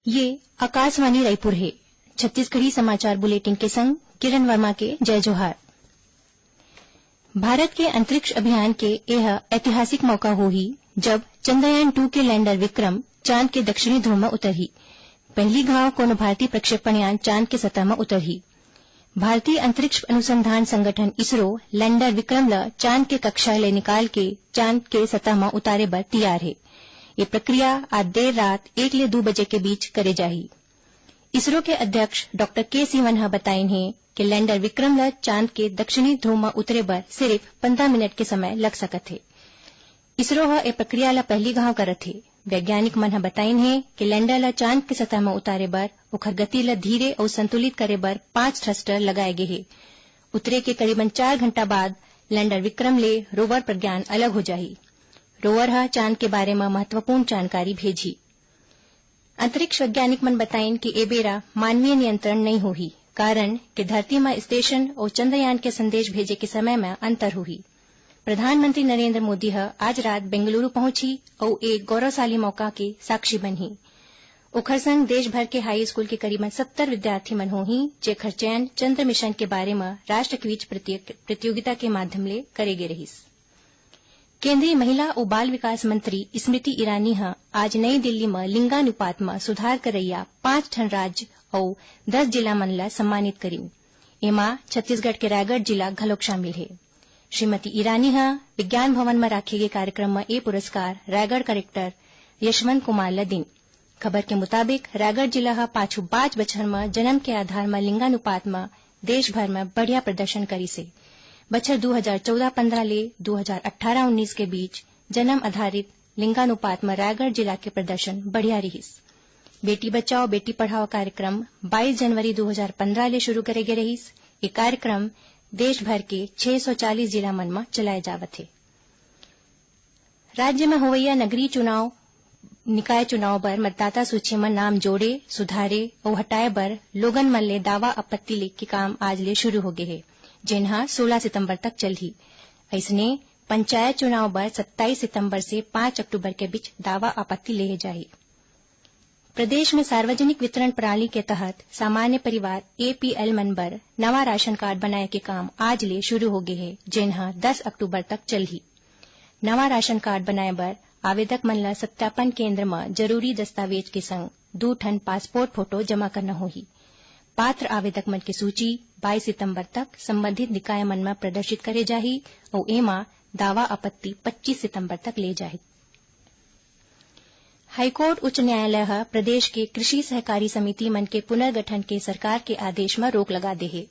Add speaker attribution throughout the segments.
Speaker 1: ये आकाशवाणी रायपुर है। छत्तीसगढ़ी समाचार बुलेटिन के संग किरण वर्मा के जय जोहार। भारत के अंतरिक्ष अभियान के यह ऐतिहासिक मौका होही जब चंद्रयान 2 के लैंडर विक्रम चांद के दक्षिणी ध्रुव में उतरही। पहली घाव कोनो भारतीय प्रक्षेपण यान चांद के सतह में उतरही। भारतीय अंतरिक्ष अनुसंधान संगठन इसरो लैंडर विक्रम ल चांद के कक्षा ले निकाल के चांद के सतह में उतारे बर तैयार है। ये प्रक्रिया आज देर रात 1 ले 2 बजे के बीच करे जाही। इसरो के अध्यक्ष डॉक्टर के सिवन ह बताइन है कि लैंडर विक्रम ल चांद के दक्षिणी ध्रुव में उतरे बर सिर्फ 15 मिनट के समय लग सकत है। इसरो ह ए प्रक्रिया ला पहली घाव करत है। वैज्ञानिक मन ह बताइन है कि लैंडर ला चांद के सतह में उतारे बर ओखर गति ला धीरे और संतुलित करे बर 5 थ्रस्टर लगाए गे हे। उतरे के करीबन 4 घंटा बाद लैंडर विक्रम ले रोवर प्रज्ञान अलग हो जाही। रोवर ह चांद के बारे में महत्वपूर्ण जानकारी भेजी। अंतरिक्ष वैज्ञानिक मन बताइन कि ए बेरा मानवीय नियंत्रण नहीं होही, कारण कि धरती में स्टेशन और चंद्रयान के संदेश भेजे के समय में अंतर होही। प्रधानमंत्री नरेंद्र मोदी ह आज रात बेंगलुरु पहुंची और एक गौरवशाली मौका के साक्षी बनही। ओखर संग देश भर के हाई स्कूल के करीबन 70 विद्यार्थी मन होही, जेखर चयन चंद्र मिशन के बारे में राष्ट्र क्विज प्रतियोगिता के माध्यम ले करे गे रहिस। केंद्रीय महिला और बाल विकास मंत्री स्मृति ईरानी ह आज नई दिल्ली में लिंगानुपात में सुधार करैया 5 ठन राज्य और 10 जिला मन ला सम्मानित करीन। एमा छत्तीसगढ़ के रायगढ़ जिला घलोक शामिल है। श्रीमती ईरानी ह विज्ञान भवन में राखे गे कार्यक्रम में ए पुरस्कार रायगढ़ कलेक्टर यशवंत कुमार ला दिन। खबर के मुताबिक रायगढ़ जिला ह पाछू 5 बछर में जन्म के आधार में लिंगानुपात में देश भर में बढ़िया प्रदर्शन करी से। बछर 2014-15 ले 2018-19 के बीच जन्म आधारित लिंगानुपात में रायगढ़ जिला के प्रदर्शन बढ़िया रहिस। बेटी बचाओ बेटी पढ़ाओ कार्यक्रम 22 जनवरी 2015 ले शुरू करे गे रहिस। ये कार्यक्रम देश भर के 640 जिला मन में चलाए जावत है। राज्य में होवैया नगरीय चुनाव निकाय चुनाव बर मतदाता सूची में नाम जोड़े, सुधारे और हटाए बर लोगन मन ले दावा आपत्ति ले के काम आज ले शुरू हो गए है, जिन्हा 16 सितंबर तक चलही। ऐसने पंचायत चुनाव बर 27 सितंबर से 5 अक्टूबर के बीच दावा आपत्ति लेहे जाही। प्रदेश में सार्वजनिक वितरण प्रणाली के तहत सामान्य परिवार एपीएल मन बर नवा राशन कार्ड बनाए के काम आज ले शुरू हो गए है, जिन्हा 10 अक्टूबर तक चलही। नवा राशन कार्ड बनाए बर आवेदक मन ला सत्यापन केंद्र में जरूरी दस्तावेज के संग 2 ठन पासपोर्ट फोटो जमा करना होही। पात्र आवेदक मन की सूची 22 सितंबर तक संबंधित निकाय मन में प्रदर्शित करे जाही और एमा दावा आपत्ति 25 सितंबर तक ले जाही। हाईकोर्ट उच्च न्यायालय ह प्रदेश के कृषि सहकारी समिति मन के पुनर्गठन के सरकार के आदेश में रोक लगा दे है।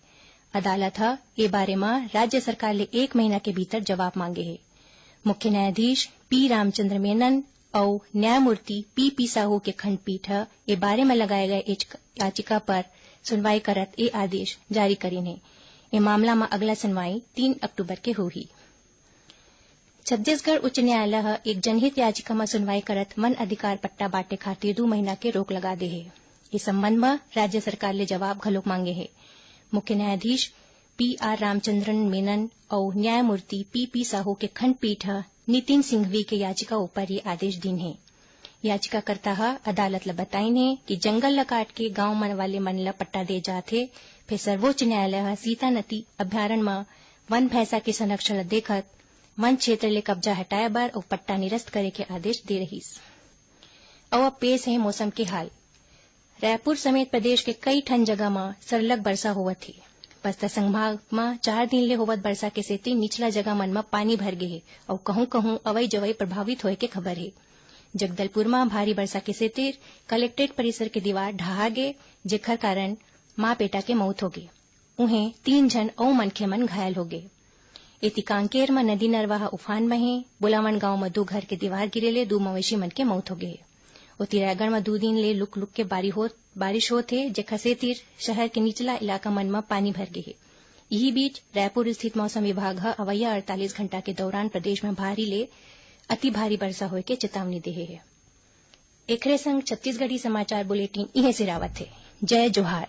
Speaker 1: अदालत ह ए बारे में राज्य सरकार ले 1 महीना के भीतर जवाब मांगे है। मुख्य न्यायाधीश पी रामचंद्र मेनन और न्यायमूर्ति पी साहू के खंडपीठ ह ए बारे में लगाए गए याचिका पर सुनवाई करत ए आदेश जारी करीन है। ए मामला में अगला सुनवाई 3 अक्टूबर के होही। छत्तीसगढ़ उच्च न्यायालय ह एक जनहित याचिका में सुनवाई करत वन अधिकार पट्टा बांटे खातिर 2 महीना के रोक लगा दे है। इस संबंध में राज्य सरकार ले जवाब घलोक मांगे है। मुख्य न्यायाधीश पी.आर. रामचंद्रन मेनन और न्यायमूर्ति पी साहू के खंडपीठ नितिन सिंघवी के याचिका ऊपर ये आदेश दिन है। याचिकाकर्ता ह अदालत ला बताइन है कि जंगल ला काट के गांव मन वाले मन ला पट्टा दे जाथे, फिर सर्वोच्च न्यायालय ह सीता नदी अभ्यारण्य में वन भैंसा के संरक्षण ला देखत वन क्षेत्र ले कब्जा हटाए बर और पट्टा निरस्त करे के आदेश दे रहिस। और अब पेश है मौसम के हाल। रायपुर समेत प्रदेश के कई ठन जगह में सरलग वर्षा होवत है। बस्तर संभाग में 4 दिन ले होवत वर्षा के सेती निचला जगह मन में पानी भर गे है और कहूं अवई जवई प्रभावित होए के खबर है। जगदलपुर में भारी वर्षा के सेती कलेक्ट्रेट परिसर के दीवार ढहा गे, जेखर कारण मां बेटा के मौत हो गए। उन्हें 3 जन और मनखे मन घायल हो गए। इति कांकेर में नदी नरवा उफान में है। बुलावन गांव में 2 घर के दीवार गिरे ले 2 मवेशी मन के मौत हो गए। उति रायगढ़ में 2 दिन ले लुक के बारिश होत है, जेखर सेती शहर के निचला इलाका मन में पानी भर गए है। यही बीच रायपुर स्थित मौसम विभाग ह अवैया 48 घंटा के दौरान प्रदेश में भारी ले अति भारी वर्षा होए के चेतावनी दे है। एकरे संग छत्तीसगढ़ी समाचार बुलेटिन इहे से रावत है। जय जोहार।